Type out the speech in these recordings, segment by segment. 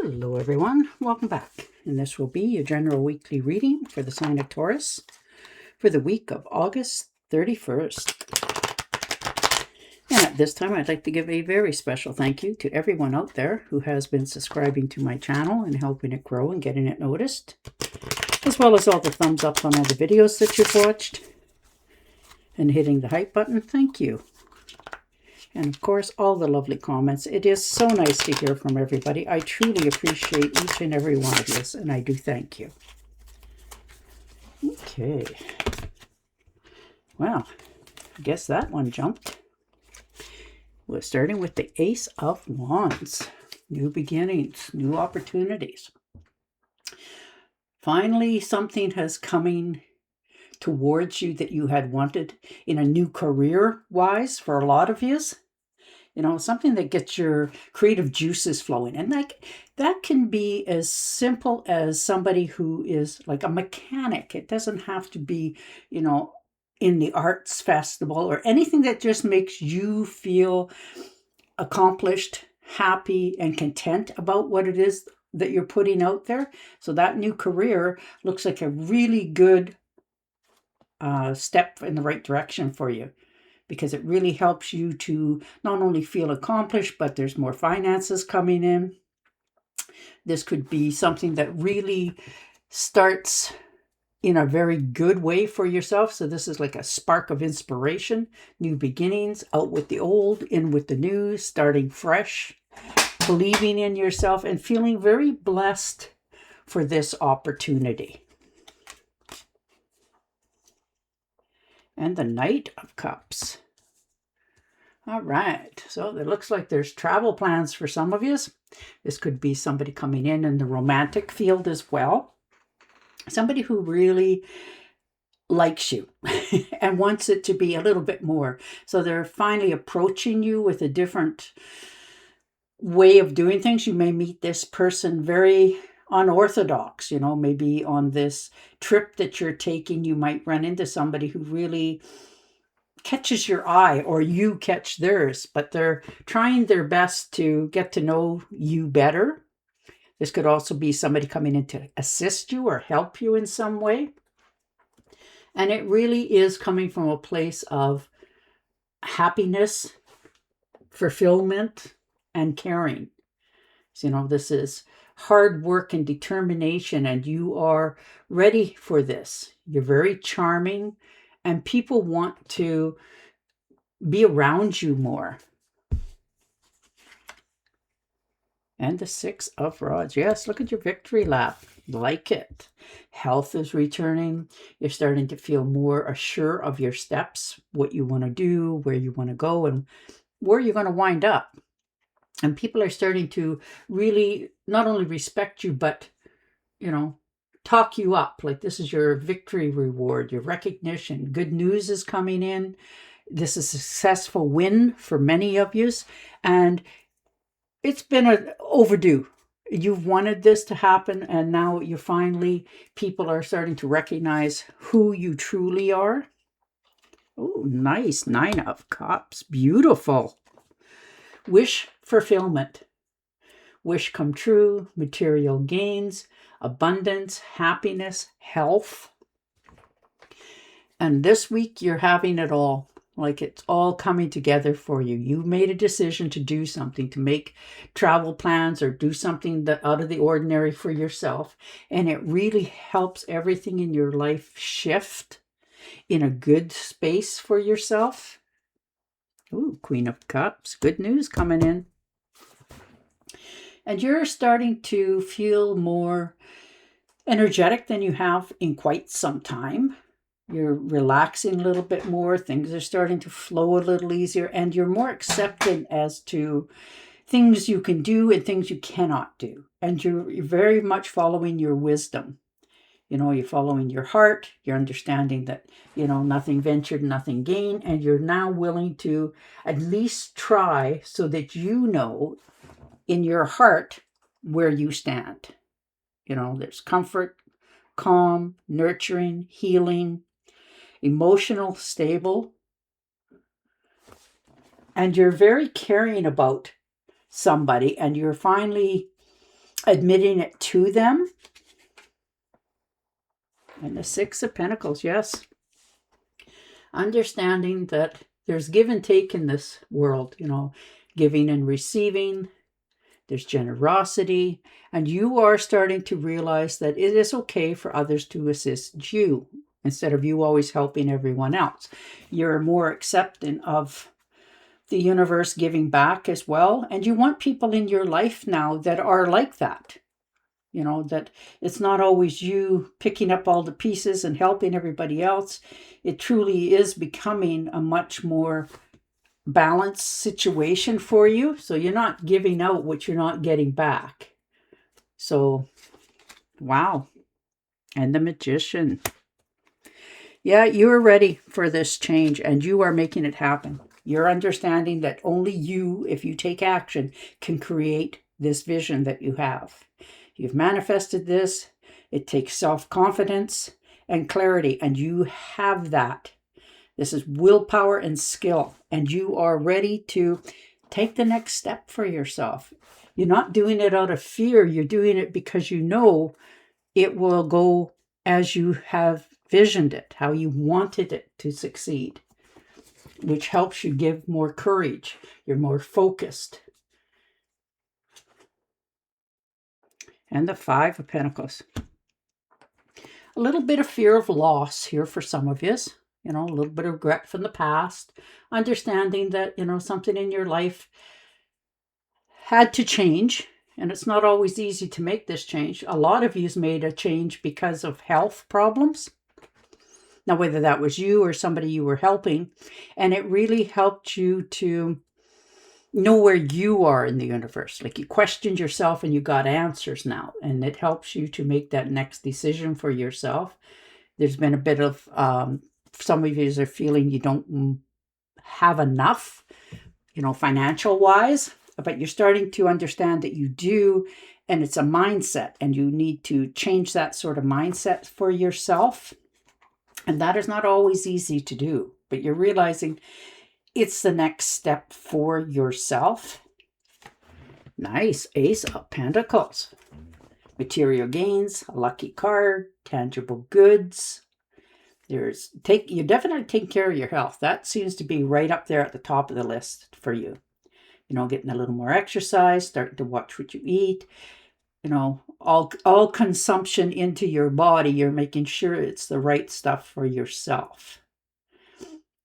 Hello everyone, welcome back. And this will be your general weekly reading for the sign of Taurus for the week of August 31st. And at this time, I'd like to give a very special thank you to everyone out there who has been subscribing to my channel and helping it grow and getting it noticed, as well as all the thumbs up on all the videos that you've watched and hitting the hype button. Thank you. And of course, all the lovely comments. It is so nice to hear from everybody. I truly appreciate each and every one of you, and I do thank you. Okay. Well, I guess that one jumped. We're starting with the Ace of Wands. New beginnings, new opportunities. Finally, something has coming towards you that you had wanted in a new career-wise for a lot of yous. You know, something that gets your creative juices flowing. And that can be as simple as somebody who is like a mechanic. It doesn't have to be, you know, in the arts festival or anything that just makes you feel accomplished, happy, and content about what it is that you're putting out there. So that new career looks like a really good step in the right direction for you, because it really helps you to not only feel accomplished, but there's more finances coming in. This could be something that really starts in a very good way for yourself. So this is like a spark of inspiration, new beginnings, out with the old, in with the new, starting fresh, believing in yourself and feeling very blessed for this opportunity. And the Knight of Cups. All right, so it looks like there's travel plans for some of you. This could be somebody coming in the romantic field as well. Somebody who really likes you and wants it to be a little bit more. So they're finally approaching you with a different way of doing things. You may meet this person very unorthodox, you know, maybe on this trip that you're taking, you might run into somebody who really catches your eye, or you catch theirs, but they're trying their best to get to know you better. This could also be somebody coming in to assist you or help you in some way. And it really is coming from a place of happiness, fulfillment, and caring. So, you know, this is hard work and determination, and you are ready for this. You're very charming, and people want to be around you more. And the Six of Rods. Yes, look at your victory lap. Like it. Health is returning. You're starting to feel more assured of your steps, what you want to do, where you want to go, and where you're going to wind up. And people are starting to really not only respect you, but, you know, talk you up. Like, this is your victory reward, your recognition. Good news is coming in. This is a successful win for many of you. And it's been overdue. You've wanted this to happen, and now you finally, people are starting to recognize who you truly are. Oh, nice. 9 of Cups. Beautiful. Wish fulfillment. Wish come true. Material gains. Abundance. Happiness. Health. And this week you're having it all. Like, it's all coming together for you. You made a decision to do something, to make travel plans or do something that out of the ordinary for yourself. And it really helps everything in your life shift in a good space for yourself. Ooh, Queen of Cups. Good news coming in. And you're starting to feel more energetic than you have in quite some time. You're relaxing a little bit more. Things are starting to flow a little easier, and you're more accepting as to things you can do and things you cannot do. And you're very much following your wisdom. You know, you're following your heart. You're understanding that, you know, nothing ventured, nothing gained. And you're now willing to at least try, so that you know in your heart where you stand. You know, there's comfort, calm, nurturing, healing, emotional, stable, and you're very caring about somebody, and you're finally admitting it to them. And the Six of Pentacles, yes. Understanding that there's give and take in this world, you know, giving and receiving. There's generosity. And you are starting to realize that it is okay for others to assist you instead of you always helping everyone else. You're more accepting of the universe giving back as well. And you want people in your life now that are like that. You know, that it's not always you picking up all the pieces and helping everybody else. It truly is becoming a much more balanced situation for you. So you're not giving out what you're not getting back. So, wow. And the Magician. Yeah, you're ready for this change and you are making it happen. You're understanding that only you, if you take action, can create this vision that you have. You've manifested this. It takes self-confidence and clarity, and you have that. This is willpower and skill, and you are ready to take the next step for yourself. You're not doing it out of fear. You're doing it because you know it will go as you have visioned it, how you wanted it to succeed, which helps you give more courage. You're more focused. And the Five of Pentacles. A little bit of fear of loss here for some of you. You know, a little bit of regret from the past. Understanding that, you know, something in your life had to change. And it's not always easy to make this change. A lot of you's made a change because of health problems. Now, whether that was you or somebody you were helping. And it really helped you to know where you are in the universe. Like you questioned yourself and you got answers now. And it helps you to make that next decision for yourself. There's been a bit of, some of you are feeling you don't have enough, you know, financial wise. But you're starting to understand that you do. And it's a mindset. And you need to change that sort of mindset for yourself. And that is not always easy to do. But you're realizing it's the next step for yourself. Nice. Ace of Pentacles. Material gains, a lucky card, tangible goods. You're definitely taking care of your health. That seems to be right up there at the top of the list for you. You know, getting a little more exercise, starting to watch what you eat. You know, all consumption into your body, you're making sure it's the right stuff for yourself.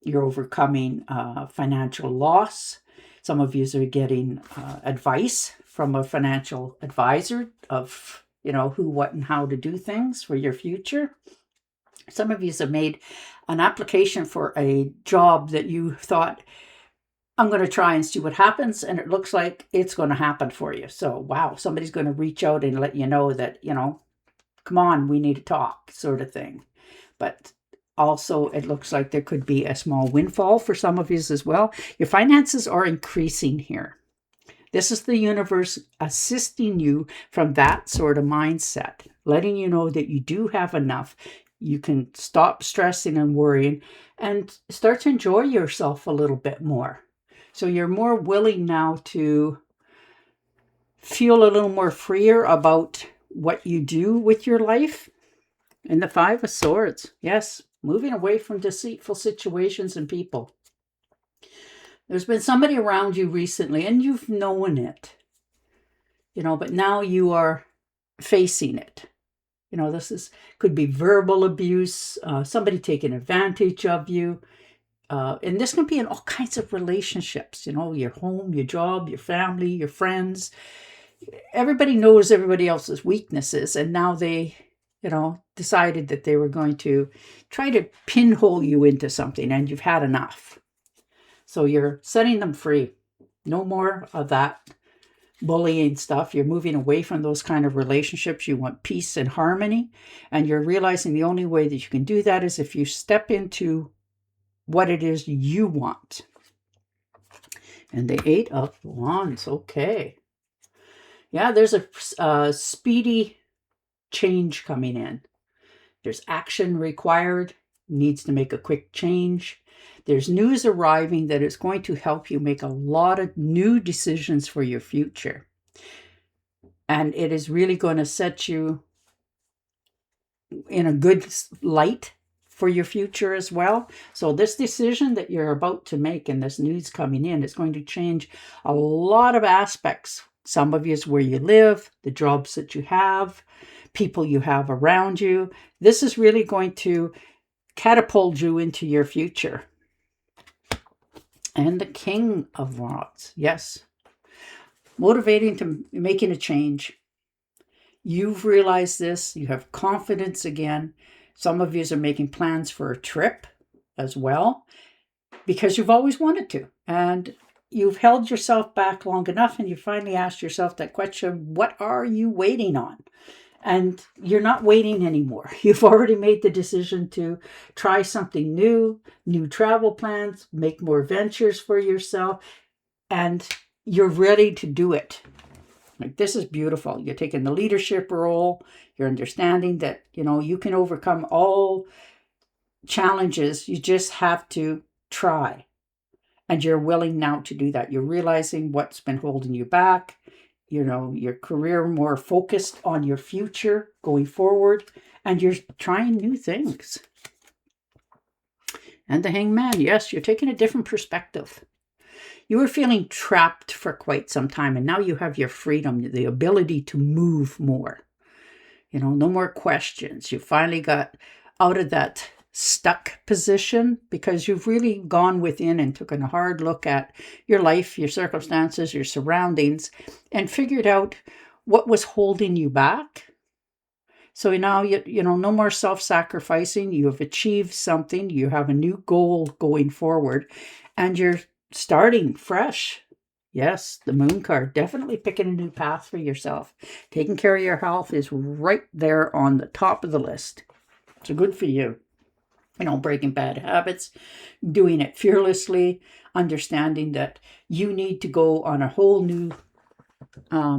You're overcoming financial loss. Some of you are getting advice from a financial advisor of, you know, who, what, and how to do things for your future. Some of you have made an application for a job that you thought, I'm going to try and see what happens. And it looks like it's going to happen for you. So, wow, somebody's going to reach out and let you know that, you know, come on, we need to talk sort of thing. But also, it looks like there could be a small windfall for some of you as well. Your finances are increasing here. This is the universe assisting you from that sort of mindset, letting you know that you do have enough. You can stop stressing and worrying and start to enjoy yourself a little bit more. So you're more willing now to feel a little more freer about what you do with your life. And the Five of Swords, yes, moving away from deceitful situations and people. There's been somebody around you recently and you've known it, you know, but now you are facing it. You know, could be verbal abuse, somebody taking advantage of you. And this can be in all kinds of relationships, you know, your home, your job, your family, your friends. Everybody knows everybody else's weaknesses. And now they, you know, decided that they were going to try to pinhole you into something and you've had enough. So you're setting them free. No more of that bullying stuff. You're moving away from those kind of relationships. You want peace and harmony. And you're realizing the only way that you can do that is if you step into what it is you want. And the Eight of Wands. Okay. Yeah, there's a speedy change coming in. There's action required. Needs to make a quick change. There's news arriving that is going to help you make a lot of new decisions for your future. And it is really going to set you in a good light for your future as well. So this decision that you're about to make and this news coming in is going to change a lot of aspects. Some of you is where you live, the jobs that you have, people you have around you. This is really going to catapult you into your future. And the King of Wands, yes. Motivating to making a change. You've realized this. You have confidence again. Some of you are making plans for a trip as well because you've always wanted to. And you've held yourself back long enough and you finally asked yourself that question, what are you waiting on? And you're not waiting anymore. You've already made the decision to try something new travel plans, make more ventures for yourself, and you're ready to do it. Like, this is beautiful. You're taking the leadership role. You're understanding that, you can overcome all challenges. You just have to try. And you're willing now to do that. You're realizing what's been holding you back. Your career more focused on your future going forward. And you're trying new things. And the Hangman, yes, you're taking a different perspective. You were feeling trapped for quite some time, and now you have your freedom, the ability to move more. No more questions. You finally got out of that stuck position because you've really gone within and taken a hard look at your life, your circumstances, your surroundings, and figured out what was holding you back. So now, no more self-sacrificing. You have achieved something. You have a new goal going forward, and you're starting fresh. Yes, the Moon card, definitely picking a new path for yourself. Taking care of your health is right there on the top of the list. So good for you. Breaking bad habits, doing it fearlessly, understanding that you need to go on a whole new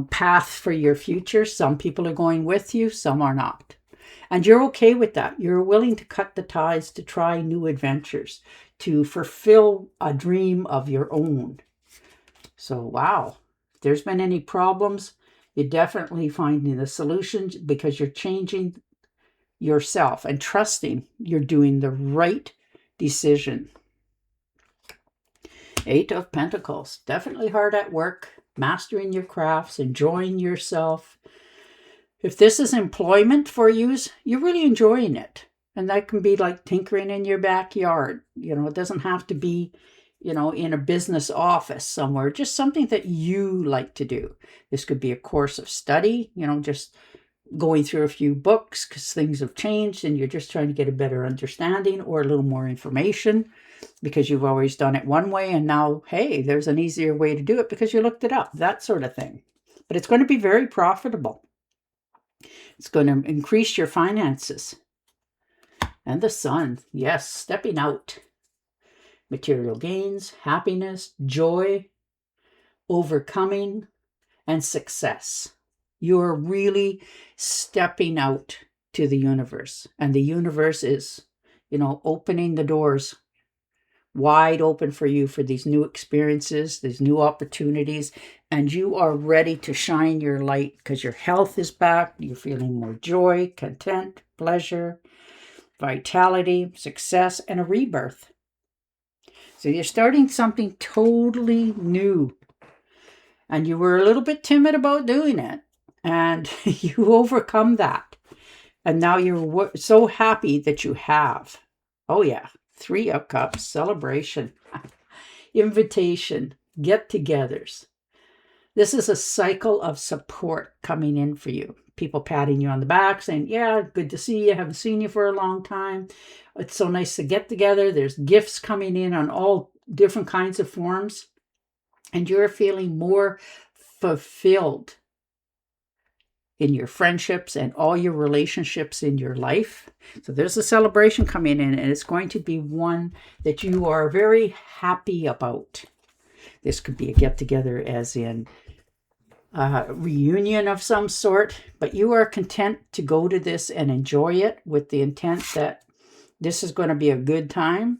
path for your future. Some people are going with you, some are not. And you're okay with that. You're willing to cut the ties to try new adventures, to fulfill a dream of your own. So, wow. If there's been any problems, you're definitely finding the solutions because you're changing yourself and trusting you're doing the right decision. 8 of Pentacles. Definitely hard at work, mastering your crafts, enjoying yourself. If this is employment for you, you're really enjoying it. And that can be like tinkering in your backyard. It doesn't have to be, in a business office somewhere. Just something that you like to do. This could be a course of study, just going through a few books because things have changed and you're just trying to get a better understanding or a little more information because you've always done it one way and now, hey, there's an easier way to do it because you looked it up, that sort of thing. But it's going to be very profitable. It's going to increase your finances. And the Sun, yes, stepping out. Material gains, happiness, joy, overcoming, and success. You're really stepping out to the universe. And the universe is, opening the doors wide open for you for these new experiences, these new opportunities. And you are ready to shine your light because your health is back. You're feeling more joy, content, pleasure, vitality, success, and a rebirth. So you're starting something totally new. And you were a little bit timid about doing it. And you overcome that. And now you're so happy that you have. Oh yeah, 3 of Cups, celebration, invitation, get-togethers. This is a cycle of support coming in for you. People patting you on the back, saying, yeah, good to see you. Haven't seen you for a long time. It's so nice to get together. There's gifts coming in on all different kinds of forms. And you're feeling more fulfilled in your friendships and all your relationships in your life. So there's a celebration coming in, and it's going to be one that you are very happy about. This could be a get-together as in a reunion of some sort, but you are content to go to this and enjoy it with the intent that this is going to be a good time.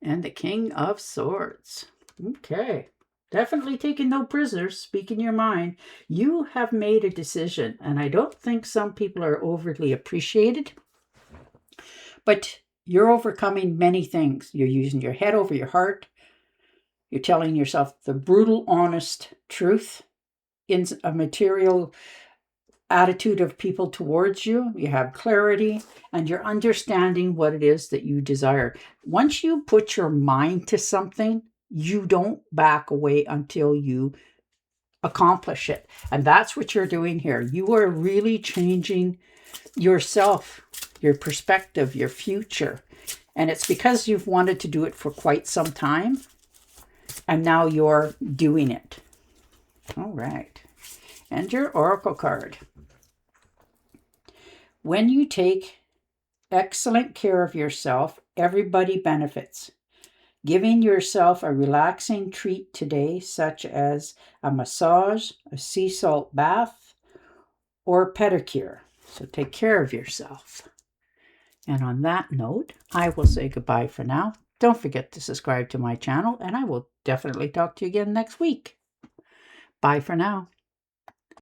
And the King of Swords. Okay. Definitely taking no prisoners, speaking your mind. You have made a decision, and I don't think some people are overly appreciated, but you're overcoming many things. You're using your head over your heart. You're telling yourself the brutal, honest truth in a material attitude of people towards you. You have clarity, and you're understanding what it is that you desire. Once you put your mind to something, you don't back away until you accomplish it. And that's what you're doing here. You are really changing yourself, your perspective, your future. And it's because you've wanted to do it for quite some time, and now you're doing it. All right. And your oracle card. When you take excellent care of yourself, everybody benefits. Giving yourself a relaxing treat today, such as a massage, a sea salt bath, or pedicure. So take care of yourself. And on that note, I will say goodbye for now. Don't forget to subscribe to my channel, and I will definitely talk to you again next week. Bye for now.